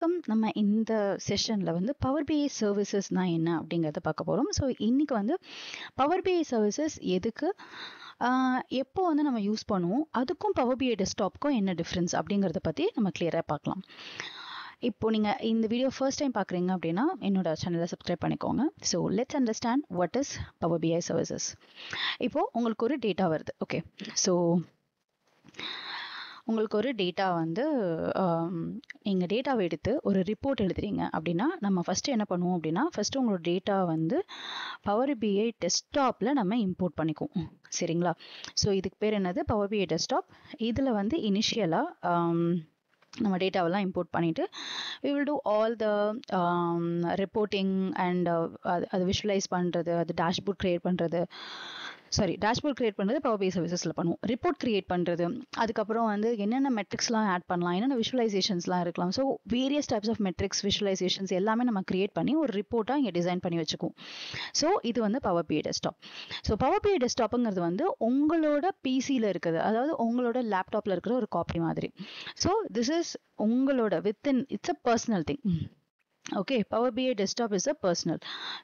வணக்கம். நம்ம இந்த செஷன்ல வந்து பவர் பிஐ சர்வீசஸ்னா என்ன அப்படிங்கிறத பார்க்க போறோம். ஸோ இன்னைக்கு வந்து பவர் பிஐ சர்வீசஸ் எதுக்கு, எப்போ வந்து நம்ம யூஸ் பண்ணுவோம், அதுக்கும் பவர் பிஐ டெஸ்க்டாப்க்கும் என்ன டிஃப்ரென்ஸ் அப்படிங்கிறத பற்றி நம்ம கிளியராக பார்க்கலாம். இப்போ நீங்கள் இந்த வீடியோ ஃபர்ஸ்ட் டைம் பார்க்குறீங்க அப்படின்னா என்னோட சேனலை சப்ஸ்கிரைப் பண்ணிக்கோங்க. So let's understand what is Power BI services. இப்போது உங்களுக்கு ஒரு டேட்டா வருது. ஓகே, ஸோ உங்களுக்கு ஒரு டேட்டா வந்து நீங்கள் டேட்டாவை எடுத்து ஒரு ரிப்போர்ட் எழுதுறீங்க அப்படின்னா நம்ம ஃபஸ்ட்டு என்ன பண்ணுவோம் அப்படின்னா, ஃபஸ்ட்டு உங்களோட டேட்டா வந்து பவர் பிஐ டெஸ்க்டாப்பில் நம்ம இம்போர்ட் பண்ணிக்குவோம். சரிங்களா? ஸோ இதுக்கு பேர் என்னது? Power BI desktop. இதில் வந்து இனிஷியலாக நம்ம டேட்டாவெல்லாம் இம்போர்ட் பண்ணிவிட்டு we will do all the reporting and அது விஷுவலைஸ் பண்ணுறது, அது டேஷ்போர்ட் க்ரியேட் பண்ணுறது, டேஷ்போர்ட் க்ரியேட் பண்ணுறது பவர் பிஐ சர்வீசஸில் பண்ணுவோம். ரிப்போர்ட் க்ரியேட் பண்ணுறது, அதுக்கப்புறம் வந்து என்னென்ன மெட்ரிக்ஸ்லாம் ஆட் பண்ணலாம், என்னென்ன விஷுவலைசேஷன்ஸ்லாம் இருக்கலாம். So various types of metrics, visualizations எல்லாமே நம்ம க்ரியேட் பண்ணி ஒரு ரிப்போர்ட்டாக இங்கே டிசைன் பண்ணி வச்சுக்குவோம். ஸோ இது வந்து power BI desktop. So power BI டெஸ்க்டாப்புங்கிறது வந்து உங்களோட பிசியில் இருக்குது, அதாவது உங்களோட லேப்டாப்பில் இருக்கிற ஒரு காப்பி மாதிரி. ஸோ திஸ் இஸ் உங்களோட within, it's a personal thing. Okay, Power BI desktop is a personal.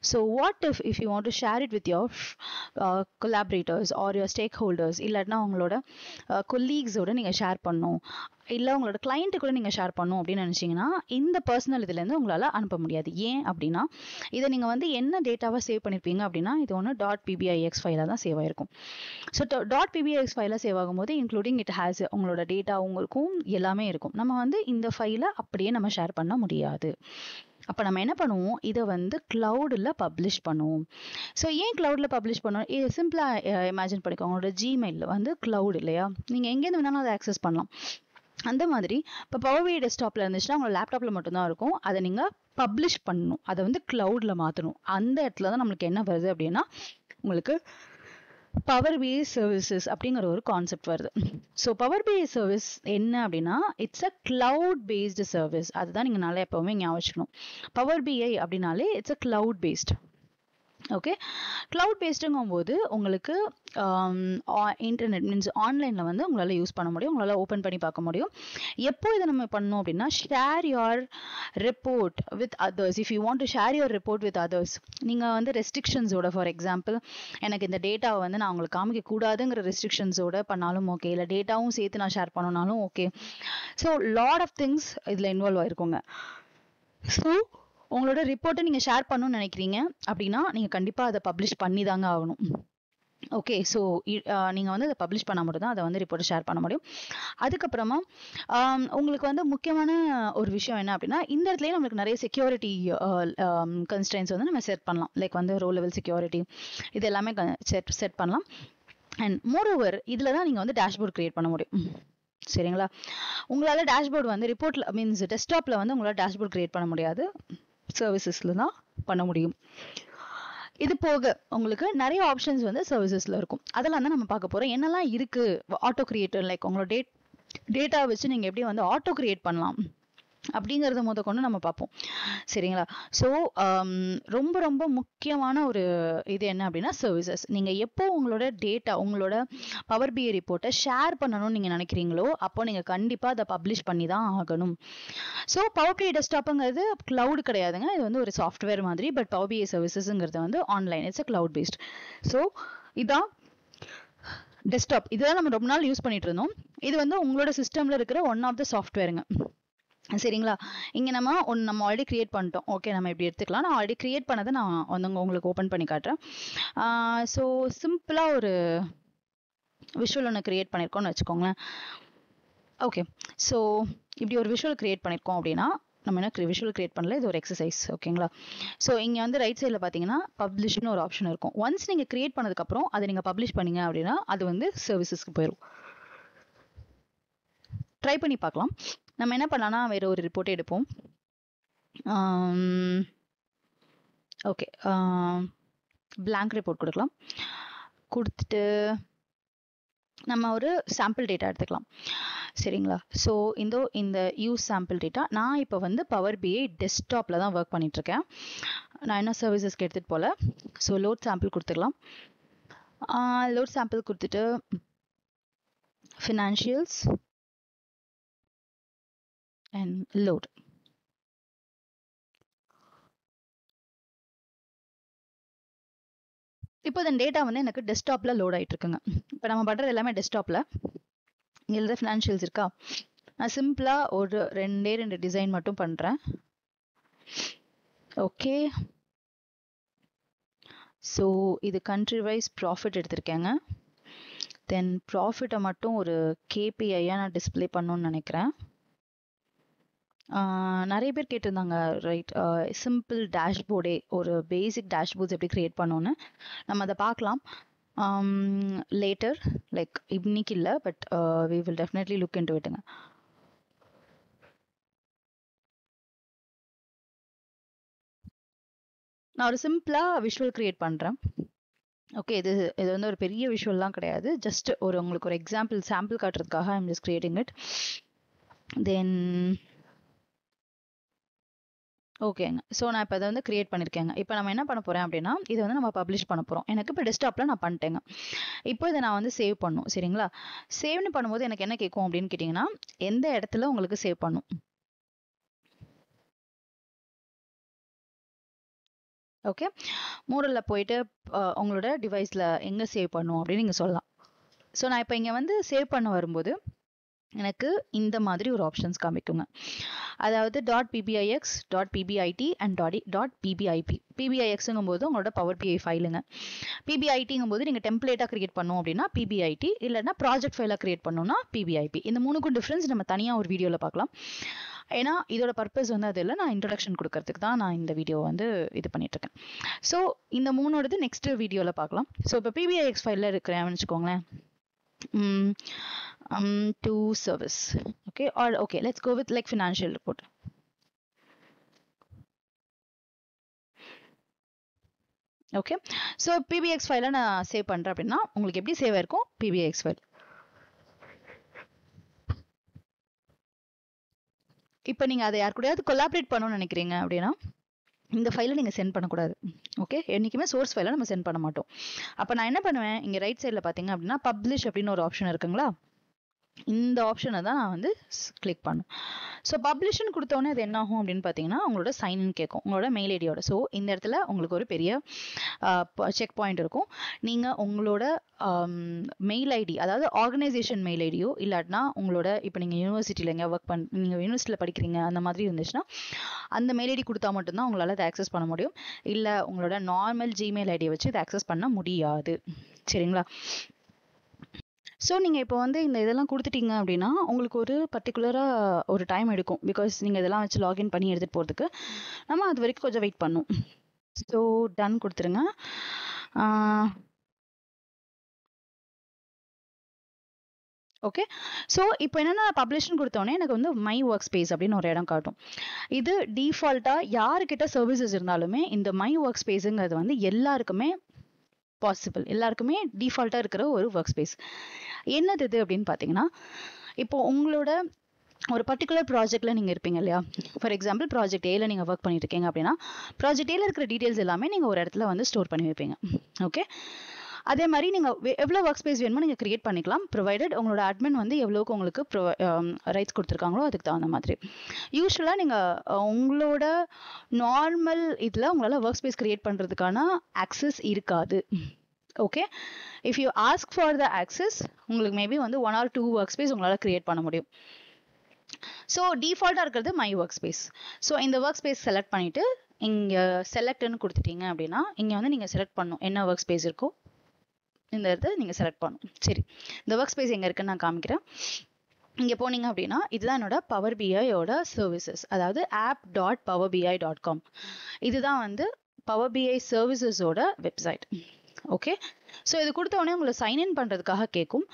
So what if you want to share it with your collaborators or your stakeholders, இல்லைன்னா உங்களோட கொலீக்ஸோட நீங்கள் ஷேர் பண்ணணும், இல்லை உங்களோட client கூட நீங்கள் share பண்ணணும் அப்படின்னு நினச்சிங்கன்னா இந்த பர்சனல் இதுலேருந்து உங்களால் அனுப்ப முடியாது. ஏன் அப்படின்னா, இதை நீங்கள் வந்து என்ன டேட்டாவாக சேவ் பண்ணியிருப்பீங்க அப்படின்னா, இது ஒன்று .pbix ஃபைலாக தான் சேவ் ஆகிருக்கும். ஸோ .pbix ஃபைலாக சேவ் ஆகும்போது இன்க்ளூடிங் இட் ஹேஸ் உங்களோட டேட்டாவும் இருக்கும், எல்லாமே இருக்கும். நம்ம வந்து இந்த ஃபைலை அப்படியே நம்ம ஷேர் பண்ண முடியாது. அப்போ நம்ம என்ன பண்ணுவோம், இதை வந்து க்ளவுடில் பப்ளிஷ் பண்ணுவோம். ஸோ ஏன் க்ளவுடில் பப்ளிஷ் பண்ணுவோம்? இது சிம்பிளாக இமேஜின் பண்ணிக்கோங்க. உங்களோட ஜிமெயில் வந்து க்ளவுட் இல்லையா, நீங்கள் எங்கேருந்து வேணாலும் அதை ஆக்சஸ் பண்ணலாம். அந்த மாதிரி இப்போ பவர் பிஐ டெஸ்க்டாப்பில் இருந்துச்சுன்னா உங்களோட லேப்டாப்பில் மட்டும்தான் இருக்கும். அதை நீங்கள் பப்ளிஷ் பண்ணணும், அதை வந்து க்ளவுடில் மாற்றணும். அந்த இடத்துல தான் நம்மளுக்கு என்ன வருது அப்படின்னா, உங்களுக்கு பவர் பிஐ சர்வீசஸ் அப்படிங்கிற ஒரு கான்செப்ட் வருது. ஸோ பவர் பிஐ சர்வீஸ் என்ன அப்படின்னா, it's a cloud based service. அதுதான் நீங்கள் நல்லா எப்போவுமே ஞாபகம் வச்சுக்கணும். பவர் பிஐ அப்படின்னாலே it's a cloud based. Okay, cloud பேஸ்டுங்கும் போது உங்களுக்கு இன்டர்நெட் மீன்ஸ் ஆன்லைனில் வந்து உங்களால் யூஸ் பண்ண முடியும், உங்களால் ஓப்பன் பண்ணி பார்க்க முடியும். எப்போ இதை நம்ம பண்ணோம் அப்படின்னா, share your report with others. If you want to share your report with others, நீங்கள் வந்து ரெஸ்ட்ரிக்ஷன்ஸோட, ஃபார் எக்ஸாம்பிள் எனக்கு இந்த டேட்டாவை வந்து நான் உங்களுக்கு காமிக்க கூடாதுங்கிற ரெஸ்ட்ரிக்ஷன்ஸோட பண்ணாலும் ஓகே, இல்லை டேட்டாவும் சேர்த்து நான் ஷேர் பண்ணனாலும் okay. So lot of things இதில் இன்வால்வ் ஆயிருக்குங்க. ஸோ உங்களோட ரிப்போர்ட்டை நீங்கள் ஷேர் பண்ணணும்னு நினைக்கிறீங்க அப்படின்னா நீங்கள் கண்டிப்பாக அதை பப்ளிஷ் பண்ணி தாங்க ஆகணும். ஓகே, ஸோ நீங்கள் வந்து அதை பப்ளிஷ் பண்ண மட்டும் தான் அதை வந்து ரிப்போர்ட்டை ஷேர் பண்ண முடியும். அதுக்கப்புறமா உங்களுக்கு வந்து முக்கியமான ஒரு விஷயம் என்ன அப்படின்னா, இந்த இடத்துலேயே நம்மளுக்கு நிறைய செக்யூரிட்டி கன்ஸ்ட்ரெயின்ஸ் வந்து நம்ம செட் பண்ணலாம். லைக் வந்து ரோ லெவல் செக்யூரிட்டி, இது எல்லாமே செட் பண்ணலாம். அண்ட் மோரோவர் இதில் தான் நீங்கள் வந்து டேஷ்போர்ட் க்ரியேட் பண்ண முடியும். சரிங்களா? உங்களால் டேஷ்போர்ட் வந்து ரிப்போர்ட்டில் மீன்ஸ் டெஸ்க்டாப்பில் வந்து உங்களால் டேஷ்போர்ட் க்ரியேட் பண்ண முடியாது, சர்வீசஸில் தான் பண்ண முடியும். இது போக உங்களுக்கு நிறைய ஆப்ஷன்ஸ் வந்து சர்வீசஸில் இருக்கும். அதெல்லாம் தான் நம்ம பார்க்க போகிறோம். என்னெல்லாம் இருக்குது, ஆட்டோ கிரியேட்டர், லைக் உங்களோட டேட்டா வச்சு நீங்கள் எப்படி வந்து ஆட்டோ கிரியேட் பண்ணலாம் அப்படிங்கிறத கொண்டு நம்ம பார்ப்போம். சரிங்களா? ஸோ ரொம்ப ரொம்ப முக்கியமான ஒரு இது என்ன அப்படின்னா சர்வீசஸ். நீங்கள் எப்போ உங்களோட டேட்டா, உங்களோட பவர் பிஐ ரிப்போர்ட்டை ஷேர் பண்ணணும்னு நீங்கள் நினைக்கிறீங்களோ அப்போ நீங்கள் கண்டிப்பாக அதை பப்ளிஷ் பண்ணி தான் ஆகணும். ஸோ பவர் பிஐ டெஸ்க்டாப்புங்கிறது க்ளவுட் கிடையாதுங்க, இது வந்து ஒரு சாஃப்ட்வேர் மாதிரி. பட் பவர் பிஐ சர்வீசஸ்ங்கிறது வந்து online, it's a cloud based. So இதான் டெஸ்க்டாப். இதெல்லாம் நம்ம ரொம்ப நாள் யூஸ் பண்ணிட்டு இருந்தோம். இது வந்து உங்களோட சிஸ்டமில் இருக்கிற ஒன் ஆஃப் த சாஃப்ட்வேருங்க. சரிங்களா? இங்கே நம்ம ஆல்ரெடி கிரியேட் பண்ணிட்டோம். ஓகே, நம்ம இப்படி எடுத்துக்கலாம். நான் ஆல்ரெடி கிரியேட் பண்ணதை நான் வந்து உங்களுக்கு ஓப்பன் பண்ணி காட்டுறேன். ஸோ சிம்பிளாக ஒரு விஷுவல் ஒன்று கிரியேட் பண்ணியிருக்கோம்னு வச்சுக்கோங்களேன். ஓகே, ஸோ இப்படி ஒரு விஷுவல் கிரியேட் பண்ணியிருக்கோம் அப்படின்னா, நம்ம என்ன விஷுவல் கிரியேட் பண்ணல, இது ஒரு எக்ஸசைஸ். ஓகேங்களா? ஸோ இங்கே வந்து ரைட் சைடில் பார்த்தீங்கன்னா பப்ளிஷ்னு ஒரு ஆப்ஷன் இருக்கும். ஒன்ஸ் நீங்கள் கிரியேட் பண்ணதுக்கப்புறம் அதை நீங்கள் பப்ளிஷ் பண்ணீங்க அப்படின்னா அது வந்து சர்வீசஸ்க்கு போயிடும். ட்ரை பண்ணி பார்க்கலாம். நம்ம என்ன பண்ணலாம்னா வேறு ஒரு ரிப்போர்ட் எடுப்போம். ஓகே, பிளாங்க் ரிப்போர்ட் கொடுக்கலாம். கொடுத்துட்டு நம்ம ஒரு சாம்பிள் டேட்டா எடுத்துக்கலாம். சரிங்களா? ஸோ இந்த யூஸ் சாம்பிள் டேட்டா. நான் இப்போ வந்து பவர் பிஐ டெஸ்க்டாப்பில் தான் ஒர்க் பண்ணிகிட்ருக்கேன். நான் என்ன சர்வீசஸ்க்கு எடுத்துகிட்டு போகல. ஸோ லோட் சாம்பிள் கொடுத்துக்கலாம். லோட் சாம்பிள் கொடுத்துட்டு ஃபினான்ஷியல்ஸ் and load. இப்போ இந்த டேட்டா வந்து எனக்கு டெஸ்க்டாப்ல லோட் ஆயிட்டு இருக்குங்க. இப்போ நம்ம பண்றது எல்லாமே டெஸ்க்டாப்ல. இதில் ஃபினான்ஷியல்ஸ் இருக்கா, நான் சிம்பிளா ஒரு ரெண்டு டிசைன் மட்டும் பண்றேன். ஓகே, ஸோ இது கண்ட்ரி வைஸ் ப்ராஃபிட் எடுத்திருக்கேங்க. தென் ப்ராஃபிட்டை மட்டும் ஒரு கேபிஐயாக நான் டிஸ்பிளே பண்ணணும்னு நினைக்கிறேன். நிறைய பேர் கேட்டிருந்தாங்க, ரைட், சிம்பிள் டேஷ்போர்டே, ஒரு பேசிக் டேஷ்போர்ட்ஸ் எப்படி க்ரியேட் பண்ணோன்னு. நம்ம அதை பார்க்கலாம் லேட்டர், லைக் இன்னைக்கு இல்லை, but we will definitely look into இட்டுங்க. நான் ஒரு சிம்பிளாக விஷுவல் க்ரியேட் பண்ணுறேன். ஓகே, இது வந்து ஒரு பெரிய விஷுவல்லாம் கிடையாது, ஜஸ்ட் உங்களுக்கு ஒரு எக்ஸாம்பிள் சாம்பிள் காட்டுறதுக்காக ஐம் ஜஸ்ட் கிரியேட்டிங் இட். தென் ஓகேங்க, ஸோ நான் இப்போ அதை வந்து கிரியேட் பண்ணியிருக்கேங்க. இப்போ நம்ம என்ன பண்ண போகிறேன் அப்படின்னா, இதை வந்து நம்ம பப்ளிஷ் பண்ண போகிறோம். எனக்கு இப்போ டெஸ்க்டாப்பில் நான் பண்ணிட்டேங்க. இப்போ இதை நான் வந்து சேவ் பண்ணும், சரிங்களா? சேவ்னு பண்ணும்போது எனக்கு என்ன கேட்கும் அப்படின்னு கேட்டிங்கன்னா, எந்த இடத்துல உங்களுக்கு சேவ் பண்ணும். ஓகே, மோடலில் போயிட்டு உங்களோட டிவைஸில் எங்கே சேவ் பண்ணும் அப்படின்னு நீங்கள் சொல்லலாம். ஸோ நான் இப்போ இங்கே வந்து சேவ் பண்ண வரும்போது எனக்கு இந்த மாதிரி ஒரு ஆப்ஷன்ஸ் காமிக்குங்க. அதாவது .ppix, .pbit அண்ட் .pbip. pbixங்கும் போது உங்களோட பவர் பிஐ ஃபைலுங்க. pbitங்கும் போது நீங்கள் டெம்ப்ளேட்டாக கிரியேட் பண்ணோம் அப்படின்னா pbit, இல்லைன்னா ப்ராஜெக்ட் ஃபைலாக கிரியேட் பண்ணோம்னா pbip. இந்த மூணுக்கும் டிஃப்ரென்ஸ் நம்ம தனியாக ஒரு வீடியோவில் பார்க்கலாம். ஏன்னா இதோட பர்பஸ் வந்து அது இல்லை, நான் இன்ட்ரடக்ஷன் கொடுக்கறதுக்கு தான் நான் இந்த வீடியோ வந்து இது பண்ணிட்டு இருக்கேன். ஸோ இந்த மூணோடது நெக்ஸ்ட் வீடியோவில் பார்க்கலாம். ஸோ இப்போ pbix ஃபைலில் இருக்கிறேன் வச்சுக்கோங்களேன், to service, okay, or okay, let's go with like financial report. Okay, so pbix ஃபைலை நான் சேவ் பண்ணுறேன் அப்படின்னா உங்களுக்கு எப்படி சேவ் ஆயிருக்கும் pbix ஃபைல். இப்போ நீங்கள் அதை யார் கூடயாவது கொலாபரேட் பண்ணணும்னு நினைக்கிறீங்க அப்படின்னா இந்த ஃபைலை நீங்கள் சென்ட் பண்ணக்கூடாது. ஓகே, என்றைக்குமே சோர்ஸ் ஃபைலை நம்ம சென்ட் பண்ண மாட்டோம். அப்போ நான் என்ன பண்ணுவேன், இங்கே ரைட் சைடில் பார்த்தீங்க அப்படின்னா பப்ளிஷ் அப்படின்னு ஒரு ஆப்ஷன் இருக்குங்களா, இந்த ஆப்ஷனை தான் நான் வந்து கிளிக் பண்ணும். ஸோ பப்ளிஷ்னு கொடுத்தோன்னே அது என்ன ஆகும் அப்படின்னு பார்த்தீங்கன்னா உங்களோட சைன்இன் கேட்கும், உங்களோட மெயில் ஐடியோட. ஸோ இந்த இடத்துல உங்களுக்கு ஒரு பெரிய செக் பாயிண்ட் இருக்கும். நீங்கள் உங்களோட மெயில் ஐடி, அதாவது ஆர்கனைசேஷன் மெயில் ஐடியோ இல்லாட்டினா உங்களோட இப்போ நீங்கள் யூனிவர்சிட்டியில் எங்கே நீங்கள் யூனிவர்சிட்டியில் படிக்கிறீங்க அந்த மாதிரி இருந்துச்சுன்னா அந்த மெயில் ஐடி கொடுத்தா மட்டும்தான் உங்களால் அதை ஆக்சஸ் பண்ண முடியும். இல்லை உங்களோட நார்மல் ஜிமெயில் ஐடியை வச்சு இதை ஆக்சஸ் பண்ண முடியாது, சரிங்களா? ஸோ நீங்கள் இப்போ வந்து இந்த இதெல்லாம் கொடுத்துட்டீங்க அப்படின்னா உங்களுக்கு ஒரு பர்டிகுலராக ஒரு டைம் எடுக்கும், பிகாஸ் நீங்கள் இதெல்லாம் வச்சு லாகின் பண்ணி எடுத்துகிட்டு போகிறதுக்கு நம்ம அது வரைக்கும் கொஞ்சம் வெயிட் பண்ணும். ஸோ டன் கொடுத்துருங்க. ஓகே, ஸோ இப்போ என்னென்னா பப்ளிஷ்னு கொடுத்தோன்னே எனக்கு வந்து மை ஒர்க் ஸ்பேஸ் அப்படின்னு ஒரு இடம் காட்டும். இது டிஃபால்ட்டாக யாருக்கிட்ட சர்வீசஸ் இருந்தாலுமே இந்த மை ஒர்க் ஸ்பேஸுங்கிறது வந்து எல்லாருக்குமே பாசிபிள், எல்லாருக்குமே டிஃபால்ட்டாக இருக்கிற ஒரு ஒர்க் ஸ்பேஸ். என்னது இது அப்படின்னு பார்த்தீங்கன்னா, இப்போ உங்களோட ஒரு பர்டிகுலர் ப்ராஜெக்டில் நீங்கள் இருப்பீங்க இல்லையா, ஃபார் எக்ஸாம்பிள் ப்ராஜெக்ட் ஏல நீங்கள் ஒர்க் பண்ணிட்டு இருக்கீங்க அப்படின்னா ப்ராஜெக்ட் ஏல இருக்கிற டீட்டெயில்ஸ் எல்லாமே நீங்கள் ஒரு இடத்துல வந்து ஸ்டோர் பண்ணி வைப்பீங்க. ஓகே, அதே மாதிரி நீங்கள் எவ்வளோ ஒர்க் ஸ்பேஸ் வேணுமோ நீங்கள் கிரியேட் பண்ணிக்கலாம், ப்ரொவைடட் உங்களோட அட்மின் வந்து எவ்வளோக்கு உங்களுக்கு ரைட்ஸ் கொடுத்துருக்காங்களோ அதுக்கு தகுந்த மாதிரி. யூஸ்வலாக நீங்கள் உங்களோட நார்மல் இதில் உங்களால் ஒர்க் ஸ்பேஸ் கிரியேட் பண்ணுறதுக்கான ஆக்சஸ் இருக்காது. Okay, if you ask for the access உங்களுக்கு மேபி வந்து 1 or 2 ஒர்க் ஸ்பேஸ் உங்களால் கிரியேட் பண்ண முடியும். ஸோ டிஃபால்ட்டாக இருக்கிறது மை ஒர்க் ஸ்பேஸ். ஸோ இந்த ஒர்க் ஸ்பேஸ் செலக்ட் பண்ணிவிட்டு இங்கே செலக்ட்னு கொடுத்துட்டீங்க அப்படின்னா இங்கே வந்து நீங்கள் செலக்ட் பண்ணணும் என்ன ஒர்க் ஸ்பேஸ் இருக்கோ இந்த இடத்த நீங்கள் செலக்ட் பண்ணணும். சரி, இந்த ஒர்க் ஸ்பேஸ் எங்கே இருக்குன்னு நான் காமிக்கிறேன். இங்கே போனீங்க அப்படின்னா இதுதான் என்னோட பவர் பிஐயோட சர்வீசஸ், அதாவது app.powerbi.com. இதுதான் வந்து பவர் பிஐ சர்வீசஸோட வெப்சைட். ஓகே, ஸோ இது கொடுத்த உடனே உங்களை சைன்இன் பண்ணுறதுக்காக கேட்கும்.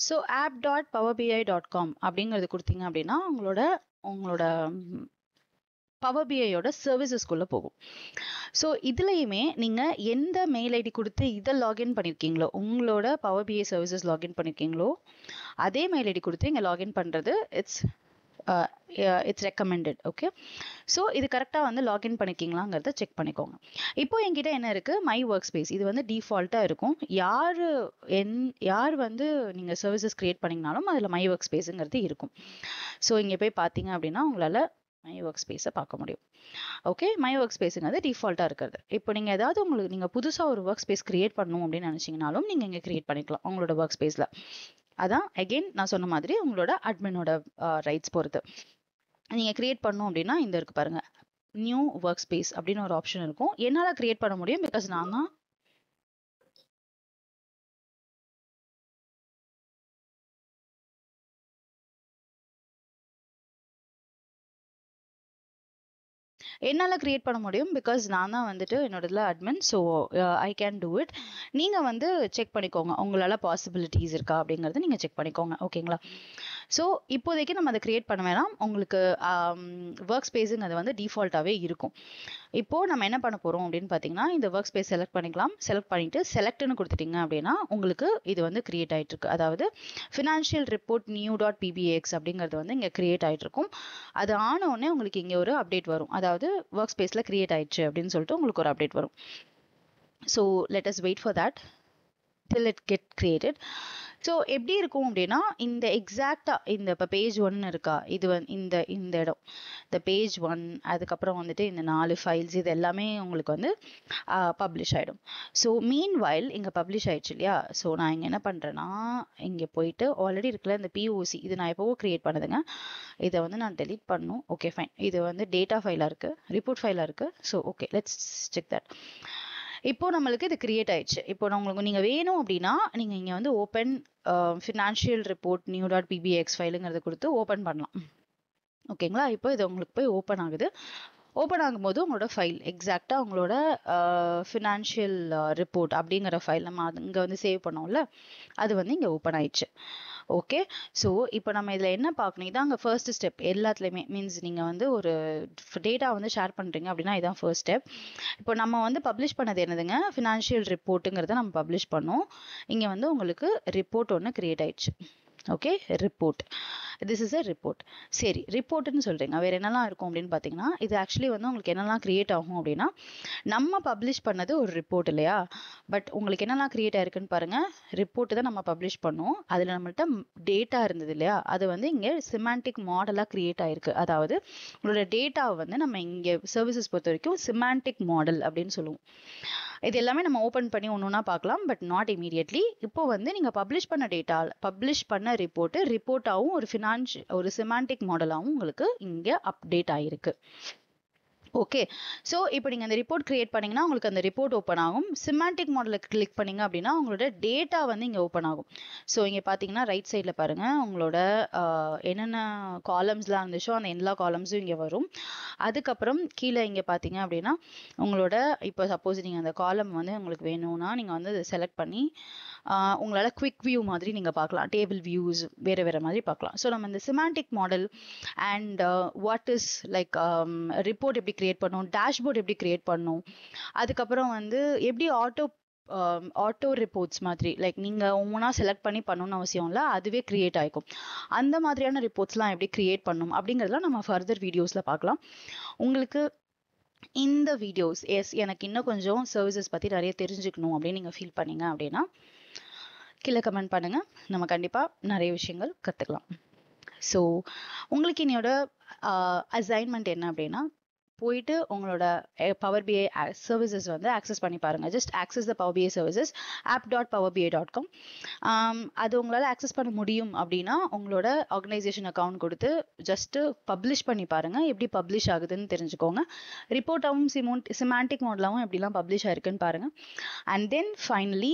ஸோ app.powerbi.com அப்படிங்கிறது கொடுத்தீங்க அப்படின்னா உங்களோட பவர் பிஐயோட சர்வீசஸ்குள்ளே போகும். ஸோ இதுலையுமே நீங்கள் எந்த மெயில் ஐடி கொடுத்து இதை லாகின் பண்ணியிருக்கீங்களோ, உங்களோட பவர் பிஐ சர்வீசஸ் லாகின் பண்ணியிருக்கீங்களோ அதே மெயில் ஐடி கொடுத்து இங்கே லாகின் பண்ணுறது இட்ஸ் ரெக்கமெண்டட். ஓகே, ஸோ இது கரெக்டாக வந்து லாகின் பண்ணிக்கிங்களாங்கிறத செக் பண்ணிக்கோங்க. இப்போ என்கிட்ட என்ன இருக்குது, மை ஒர்க் ஸ்பேஸ். இது வந்து டிஃபால்ட்டாக இருக்கும். யார் வந்து நீங்கள் சர்வீசஸ் க்ரியேட் பண்ணிங்கனாலும் அதில் மை ஒர்க் ஸ்பேஸுங்கிறது இருக்கும். ஸோ இங்கே போய் பார்த்தீங்க அப்படின்னா உங்களால் மை ஒர்க் ஸ்பேஸை பார்க்க முடியும். ஓகே, மை ஒர்க் ஸ்பேஸுங்கிறது டிஃபால்ட்டாக இருக்கிறது. இப்போ நீங்கள் ஏதாவது உங்களுக்கு நீங்கள் புதுசாக ஒரு ஒர்க் ஸ்பேஸ் கிரியேட் பண்ணணும் அப்படின்னு நினச்சிங்கனாலும் நீங்கள் இங்கே கிரியேட் பண்ணிக்கலாம் உங்களோட ஒர்க் ஸ்பேஸில். அதான் அகெயின் நான் சொன்ன மாதிரி உங்களோட அட்மினோட ரைட்ஸ் பொறுத்து. நீங்கள் கிரியேட் பண்ணணும் அப்படின்னா இந்த இருக்கு பாருங்கள், நியூ ஒர்க் ஸ்பேஸ் அப்படின்னு ஒரு ஆப்ஷன் இருக்கும். என்னால் கிரியேட் பண்ண முடியும் பிகாஸ் நான் தான் என்னால் கிரியேட் பண்ண முடியும் பிகாஸ் நான் தான் வந்துட்டு என்னோட இதில் admin. So I can do it. நீங்கள் வந்து செக் பண்ணிக்கோங்க உங்களால் பாசிபிலிட்டிஸ் இருக்கா அப்படிங்கிறது நீங்கள் செக் பண்ணிக்கோங்க. ஓகேங்களா? ஸோ இப்போதைக்கு நம்ம அதை கிரியேட் பண்ண வேணாம். உங்களுக்கு ஒர்க் ஸ்பேஸுங்க அது வந்து டிஃபால்ட்டாகவே இருக்கும். இப்போது நம்ம என்ன பண்ண போகிறோம் அப்படின்னு பார்த்தீங்கன்னா, இந்த ஒர்க் ஸ்பேஸ் செலக்ட் பண்ணிக்கலாம். செலக்ட் பண்ணிவிட்டு செலக்ட்னு கொடுத்துட்டிங்க அப்படின்னா உங்களுக்கு இது வந்து கிரியேட் ஆகிட்டு இருக்கு. அதாவது ஃபினான்ஷியல் ரிப்போர்ட் new.pbx அப்படிங்கிறது வந்து இங்கே கிரியேட் ஆகிட்டு இருக்கும். அது ஆனோடனே உங்களுக்கு இங்கே ஒரு அப்டேட் வரும். அதாவது ஒர்க் ஸ்பேஸில் கிரியேட் ஆயிடுச்சு அப்படின்னு சொல்லிட்டு உங்களுக்கு ஒரு அப்டேட் வரும். So let us wait for that till it get created. So எப்படி இருக்கும் அப்படின்னா, இந்த எக்ஸாக்டாக இந்த இப்போ பேஜ் 1 இருக்கா, இது இந்த இடம் இந்த பேஜ் 1, அதுக்கப்புறம் வந்துட்டு இந்த 4 ஃபைல்ஸ் இது எல்லாமே உங்களுக்கு வந்து பப்ளிஷ் ஆகிடும். ஸோ மீன் வைல் இங்கே பப்ளிஷ் ஆயிடுச்சு இல்லையா? ஸோ நான் இங்கே என்ன பண்ணுறேன்னா, இங்கே போயிட்டு ஆல்ரெடி இருக்குல்ல இந்த POC, இது நான் எப்போவோ க்ரியேட் பண்ணதுங்க. இதை வந்து நான் டெலீட் பண்ணணும். Okay fine. இது வந்து டேட்டா ஃபைலாக இருக்குது, ரிப்போர்ட் ஃபைலாக இருக்குது. So okay, let's check that. இப்போ நம்மளுக்கு இது கிரியேட் ஆயிடுச்சு. இப்போ உங்களுக்கு நீங்கள் வேணும் அப்படின்னா நீங்கள் இங்கே வந்து ஓப்பன் ஃபினான்ஷியல் ரிப்போர்ட் new.pbx ஃபைலுங்கிறத கொடுத்து ஓப்பன் பண்ணலாம். ஓகேங்களா? இப்போ இது உங்களுக்கு போய் ஓப்பன் ஆகுது. ஓப்பன் ஆகும்போது உங்களோட ஃபைல் எக்ஸாக்டாக உங்களோட ஃபினான்ஷியல் ரிப்போர்ட் அப்படிங்கிற ஃபைல் நம்ம இங்கே வந்து சேவ் பண்ணோம்ல, அது வந்து இங்கே ஓப்பன் ஆயிடுச்சு. ஓகே, ஸோ இப்போ நம்ம இதில் என்ன பார்க்கணும், இதான் அங்கே ஃபர்ஸ்ட் ஸ்டெப் எல்லாத்துலேயுமே. மீன்ஸ் நீங்கள் வந்து ஒரு டேட்டா வந்து ஷேர் பண்ணுறீங்க அப்படின்னா இதான் ஃபர்ஸ்ட் ஸ்டெப். இப்போ நம்ம வந்து பப்ளிஷ் பண்ணது என்னதுங்க, ஃபினான்ஷியல் ரிப்போர்ட்டுங்கிறத நம்ம பப்ளிஷ் பண்ணோம். இங்கே வந்து உங்களுக்கு ரிப்போர்ட் ஒன்று கிரியேட் ஆயிடுச்சு. Okay, report, this is a report. சரி, ரிப்போர்ட்டுன்னு சொல்கிறீங்க, வேறு என்னெல்லாம் இருக்கும் அப்படின்னு பார்த்தீங்கன்னா, இது ஆக்சுவலி வந்து உங்களுக்கு என்னெல்லாம் கிரியேட் ஆகும் அப்படின்னா, நம்ம பப்ளிஷ் பண்ணது ஒரு ரிப்போர்ட் இல்லையா, பட் உங்களுக்கு என்னெல்லாம் கிரியேட் ஆயிருக்குன்னு பாருங்கள். ரிப்போர்ட்டு தான் நம்ம பப்ளிஷ் பண்ணோம், அதில் நம்மள்ட்ட டேட்டா இருந்தது இல்லையா, அது வந்து இங்கே சிமாண்டிக் மாடலாக கிரியேட் ஆயிருக்கு. அதாவது உங்களோட டேட்டாவை வந்து நம்ம இங்கே சர்வீசஸ் பொறுத்த வரைக்கும் சிமாண்டிக் மாடல் அப்படின்னு சொல்லுவோம். இது எல்லாமே நம்ம ஓப்பன் பண்ணி ஒன்று ஒன்றா பார்க்கலாம், பட் நாட் இமீடியட்லி. இப்போ வந்து நீங்கள் பப்ளிஷ் பண்ண டேட்டா, பப்ளிஷ் பண்ண ரிப்போர்ட்டாகவும் ஒரு சிமாண்டிக் மாடலாகவும் உங்களுக்கு இங்கே அப்டேட் ஆகிருக்கு. ஓகே, ஸோ இப்போ நீங்கள் அந்த ரிப்போர்ட் கிரியேட் பண்ணிங்கன்னா உங்களுக்கு அந்த ரிப்போர்ட் ஓப்பன் ஆகும். சிமாண்டிக் மாடலில் கிளிக் பண்ணிங்க அப்படின்னா உங்களோட டேட்டா வந்து இங்கே ஓப்பன் ஆகும். ஸோ இங்கே பார்த்தீங்கன்னா ரைட் சைடில் பாருங்கள், உங்களோட என்னென்ன காலம்ஸ்லாம் இருந்துச்சோ அந்த எல்லா காலம்ஸும் இங்கே வரும். அதுக்கப்புறம் கீழே இங்கே பார்த்தீங்க அப்படின்னா உங்களோட இப்போ சப்போஸ் நீங்கள் அந்த காலம் வந்து உங்களுக்கு வேணும்னா நீங்கள் வந்து அதை செலக்ட் பண்ணி உங்களால் குவிக் வியூ மாதிரி நீங்கள் பார்க்கலாம், டேபிள் வியூஸ் வேறு மாதிரி பார்க்கலாம். ஸோ நம்ம இந்த semantic model and what is like report எப்படி கிரியேட் பண்ணணும், டேஷ்போர்ட் எப்படி கிரியேட் பண்ணணும், அதுக்கப்புறம் வந்து எப்படி ஆட்டோ ரிப்போர்ட்ஸ் மாதிரி லைக் நீங்கள் ஒவ்வொன்றா செலக்ட் பண்ணி பண்ணணும்னு அவசியம் இல்லை, அதுவே கிரியேட் ஆகிக்கும். அந்த மாதிரியான ரிப்போர்ட்ஸ்லாம் எப்படி கிரியேட் பண்ணணும் அப்படிங்கிறதுலாம் நம்ம ஃபர்தர் வீடியோஸில் பார்க்கலாம். உங்களுக்கு இந்த வீடியோஸ் எனக்கு இன்னும் கொஞ்சம் சர்வீசஸ் பற்றி நிறைய தெரிஞ்சுக்கணும் அப்படின்னு நீங்கள் ஃபீல் பண்ணீங்க அப்படின்னா கீழே கமெண்ட் பண்ணுங்கள், நம்ம கண்டிப்பாக நிறைய விஷயங்கள் கற்றுக்கலாம். ஸோ உங்களுக்கு என்னோட அசைன்மெண்ட் என்ன அப்படின்னா, போயிட்டு உங்களோட பவர் பிஐ சர்வீசஸ் வந்து ஆக்சஸ் பண்ணி பாருங்கள். Just access the Power BI services app.powerbi.com. அது உங்களால் ஆக்சஸ் பண்ண முடியும் அப்படின்னா உங்களோட ஆர்கனைசேஷன் அக்கௌண்ட் கொடுத்து ஜஸ்ட்டு பப்ளிஷ் பண்ணி பாருங்கள், எப்படி பப்ளிஷ் ஆகுதுன்னு தெரிஞ்சுக்கோங்க. ரிப்போர்ட்டாகவும் சிமாண்டிக் மாடலாகவும் எப்படிலாம் பப்ளிஷ் ஆயிருக்குன்னு பாருங்கள். அண்ட் தென் ஃபைனலி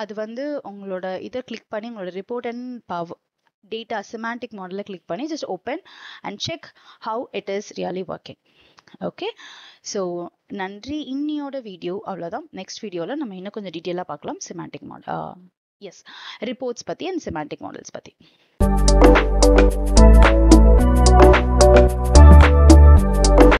அது வந்து உங்களோட இதை கிளிக் பண்ணி உங்களோட report and power data semantic model click பண்ணி just open and check how it is really working. Okay, so நன்றி. இன்னியோட வீடியோ அவ்வளோதான். நெக்ஸ்ட் வீடியோவில் நம்ம இன்னும் கொஞ்சம் டீட்டெயிலாக பார்க்கலாம் semantic model, yes, reports பற்றி and semantic models பற்றி.